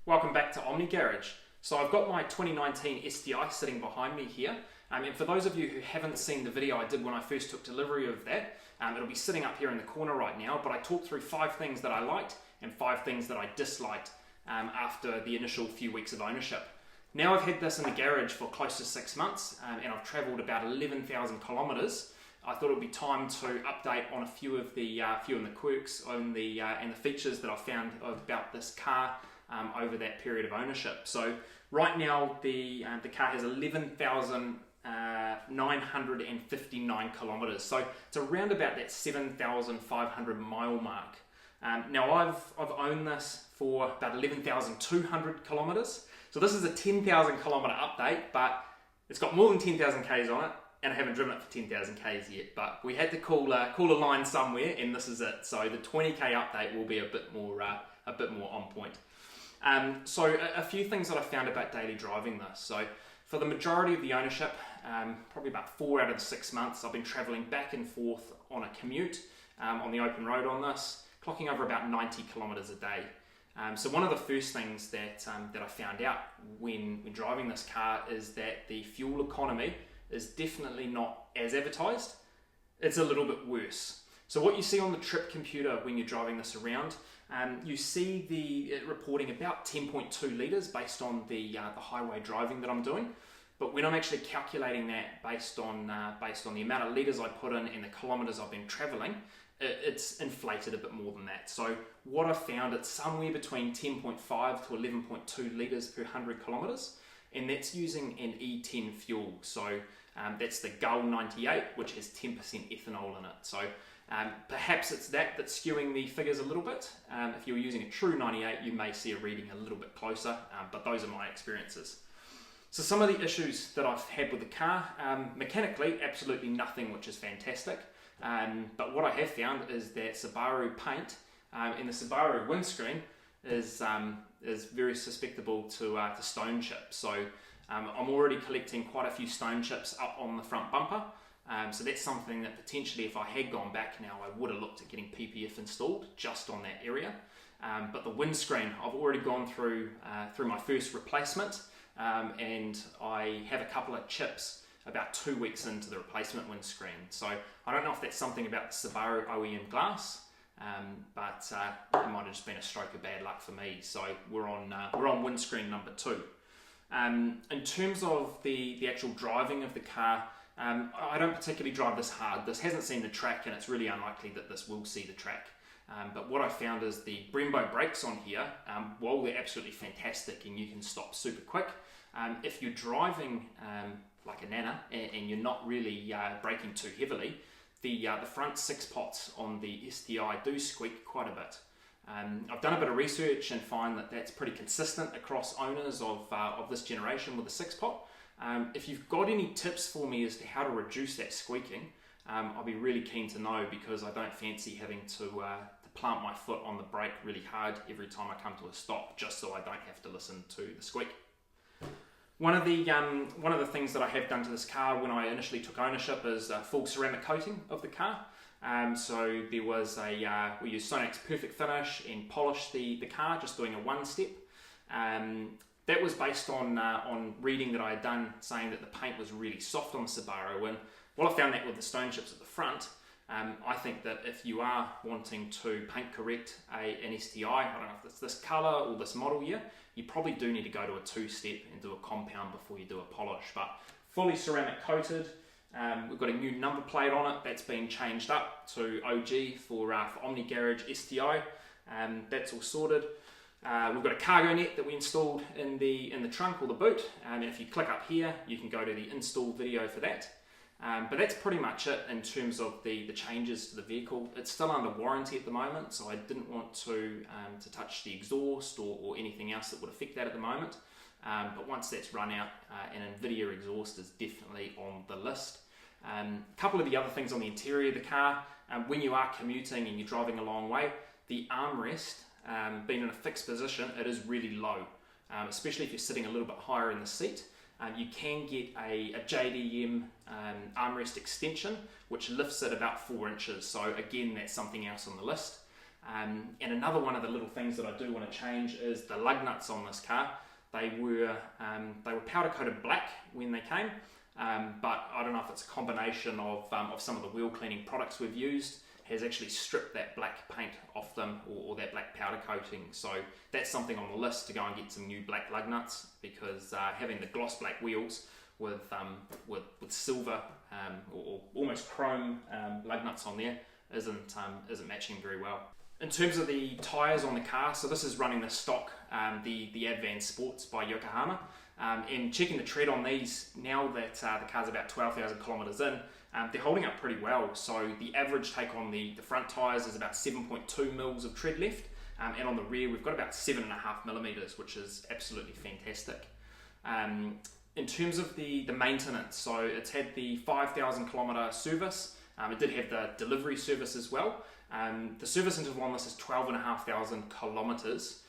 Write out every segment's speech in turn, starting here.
Welcome back to Omni Garage. So I've got my 2019 STi sitting behind me here, and for those of you who haven't seen the video I did when I first took delivery of that, it'll be sitting up here in the corner right now, but I talked through 5 things that I liked and 5 things that I disliked after the initial few weeks of ownership. Now I've had this in the garage for close to 6 months, and I've travelled about 11,000 kilometres. I thought it would be time to update on a few of the quirks and the features that I found about this car over that period of ownership. So right now the car has 11,959 kilometres. So it's around about that 7,500 mile mark. Now I've owned this for about 11,200 kilometres. So this is a 10,000 kilometre update, but it's got more than 10,000 Ks on it, and I haven't driven it for 10,000 Ks yet. But we had to call a line somewhere, and this is it. So the 20K update will be a bit more on point. So a few things that I found about daily driving this. So for the majority of the ownership, probably about 4 out of the 6 months, I've been travelling back and forth on a commute on the open road on this, clocking over about 90 kilometres a day. So one of the first things that I found out when driving this car is that the fuel economy is definitely not as advertised. It's a little bit worse. So what you see on the trip computer when you're driving this around, you see it reporting about 10.2 litres based on the highway driving that I'm doing. But when I'm actually calculating that based on the amount of litres I put in and the kilometres I've been travelling, it's inflated a bit more than that. So what I found, it's somewhere between 10.5 to 11.2 litres per 100 kilometres, and that's using an E10 fuel. So that's the Gull 98, which has 10% ethanol in it. So perhaps it's that's skewing the figures a little bit. If you're using a true 98, you may see a reading a little bit closer, but those are my experiences. So some of the issues that I've had with the car, mechanically, absolutely nothing, which is fantastic. But what I have found is that Subaru paint in the Subaru windscreen is very susceptible to stone chips. So I'm already collecting quite a few stone chips up on the front bumper. So that's something that potentially, if I had gone back now, I would have looked at getting PPF installed just on that area. But the windscreen, I've already gone through my first replacement, and I have a couple of chips about 2 weeks into the replacement windscreen. So I don't know if that's something about the Subaru OEM glass, but it might have just been a stroke of bad luck for me. So we're on windscreen number 2. In terms of the actual driving of the car, I don't particularly drive this hard. This hasn't seen the track, and it's really unlikely that this will see the track. But what I found is the Brembo brakes on here, while they're absolutely fantastic and you can stop super quick, if you're driving like a nana and you're not really braking too heavily, the front 6 pots on the STi do squeak quite a bit. I've done a bit of research and find that that's pretty consistent across owners of this generation with the 6 pot. If you've got any tips for me as to how to reduce that squeaking, I'll be really keen to know, because I don't fancy having to plant my foot on the brake really hard every time I come to a stop, just so I don't have to listen to the squeak. One of the things that I have done to this car when I initially took ownership is a full ceramic coating of the car. So there was we used Sonac's Perfect Finish and polished the car, just doing a 1-step. That was based on reading that I had done, saying that the paint was really soft on the Subaru. And while I found that with the stone chips at the front, I think that if you are wanting to paint correct an STi, I don't know if it's this colour or this model year, you probably do need to go to a 2-step and do a compound before you do a polish. But fully ceramic coated, we've got a new number plate on it that's been changed up to OG for Omni Garage STi. That's all sorted. We've got a cargo net that we installed in the trunk or the boot, and if you click up here, you can go to the install video for that. But that's pretty much it in terms of the changes to the vehicle. It's still under warranty at the moment, so I didn't want to touch the exhaust or anything else that would affect that at the moment. But once that's run out, an NVIDIA exhaust is definitely on the list. A couple of the other things on the interior of the car, when you are commuting and you're driving a long way, the armrest, being in a fixed position, it is really low, especially if you're sitting a little bit higher in the seat. You can get a JDM armrest extension, which lifts it about 4 inches. So again, that's something else on the list. And another one of the little things that I do want to change is the lug nuts on this car. They were powder coated black when they came, but I don't know if it's a combination of some of the wheel cleaning products we've used has actually stripped that black paint off them, or that black powder coating. So that's something on the list, to go and get some new black lug nuts, because having the gloss black wheels with silver or almost chrome lug nuts on there isn't matching very well. In terms of the tyres on the car, so this is running the stock, the Advan Sports by Yokohama, and checking the tread on these, now that the car's about 12,000 kilometres in, they're holding up pretty well. So the average take on the front tyres is about 7.2 mils of tread left, and on the rear we've got about 7.5 millimetres, which is absolutely fantastic. In terms of the maintenance, so it's had the 5,000 kilometre service. It did have the delivery service as well. The service interval on this is 12,500 kilometres,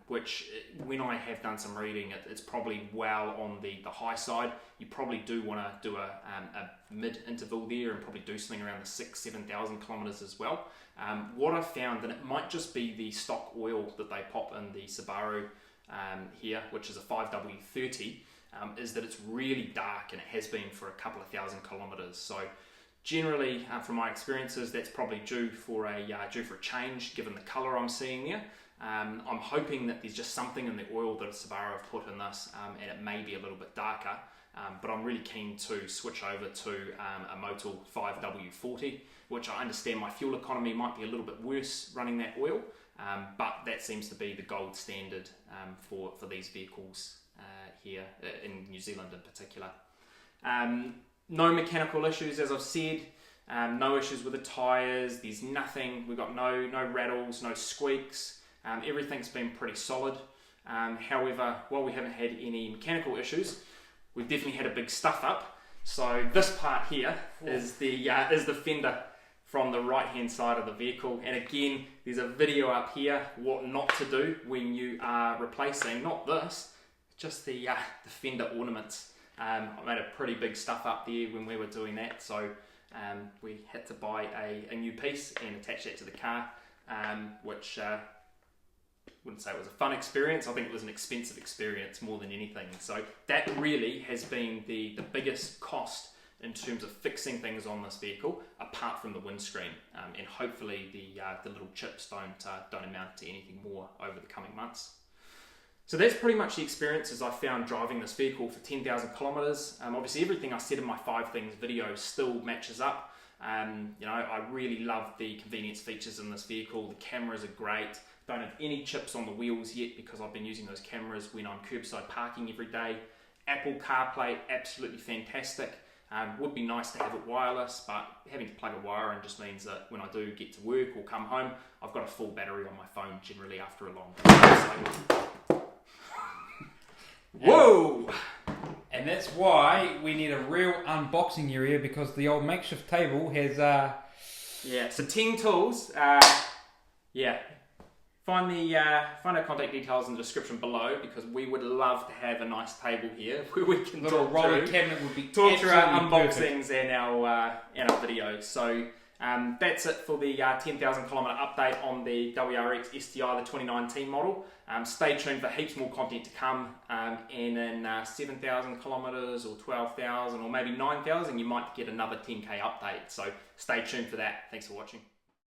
which, when I have done some reading, it's probably well on the high side. You probably do want to do a mid-interval there, and probably do something around the 6,000-7,000 kilometres as well. What I've found, and it might just be the stock oil that they pop in the Subaru here, which is a 5W30, is that it's really dark, and it has been for a couple of thousand kilometres. So generally, from my experiences, that's probably due for a change, given the colour I'm seeing there. I'm hoping that there's just something in the oil that Subaru have put in this, and it may be a little bit darker, but I'm really keen to switch over to a Motul 5W40, which I understand my fuel economy might be a little bit worse running that oil, but that seems to be the gold standard for these vehicles here in New Zealand in particular. No mechanical issues, as I've said. No issues with the tyres. There's nothing. We've got no rattles, no squeaks. Everything's been pretty solid. However, while we haven't had any mechanical issues, we've definitely had a big stuff up. So this part here is the fender from the right hand side of the vehicle. And again, there's a video up here what not to do when you are replacing, not this, just the fender ornaments. I made a pretty big stuff up there when we were doing that, so we had to buy a new piece and attach that to the car, which wouldn't say it was a fun experience. I think it was an expensive experience more than anything. So that really has been the biggest cost in terms of fixing things on this vehicle, apart from the windscreen, and hopefully the little chips don't amount to anything more over the coming months. So that's pretty much the experiences I found driving this vehicle for 10,000 kilometres. Obviously everything I said in my 5 things video still matches up. I really love the convenience features in this vehicle. The cameras are great. Don't have any chips on the wheels yet, because I've been using those cameras when I'm curbside parking every day. Apple CarPlay, absolutely fantastic. Would be nice to have it wireless, but having to plug a wire in just means that when I do get to work or come home, I've got a full battery on my phone generally after a long day. Whoa! And that's why we need a real unboxing area, because the old makeshift table has so 10 tools. Find our contact details in the description below, because we would love to have a nice table here where we can little rolling cabinet would be talk through our unboxings perfect. and our videos. So that's it for the 10,000 kilometre update on the WRX STi, the 2019 model. Stay tuned for heaps more content to come, and in 7,000 kilometres or 12,000 or maybe 9,000 you might get another 10k update. So stay tuned for that. Thanks for watching.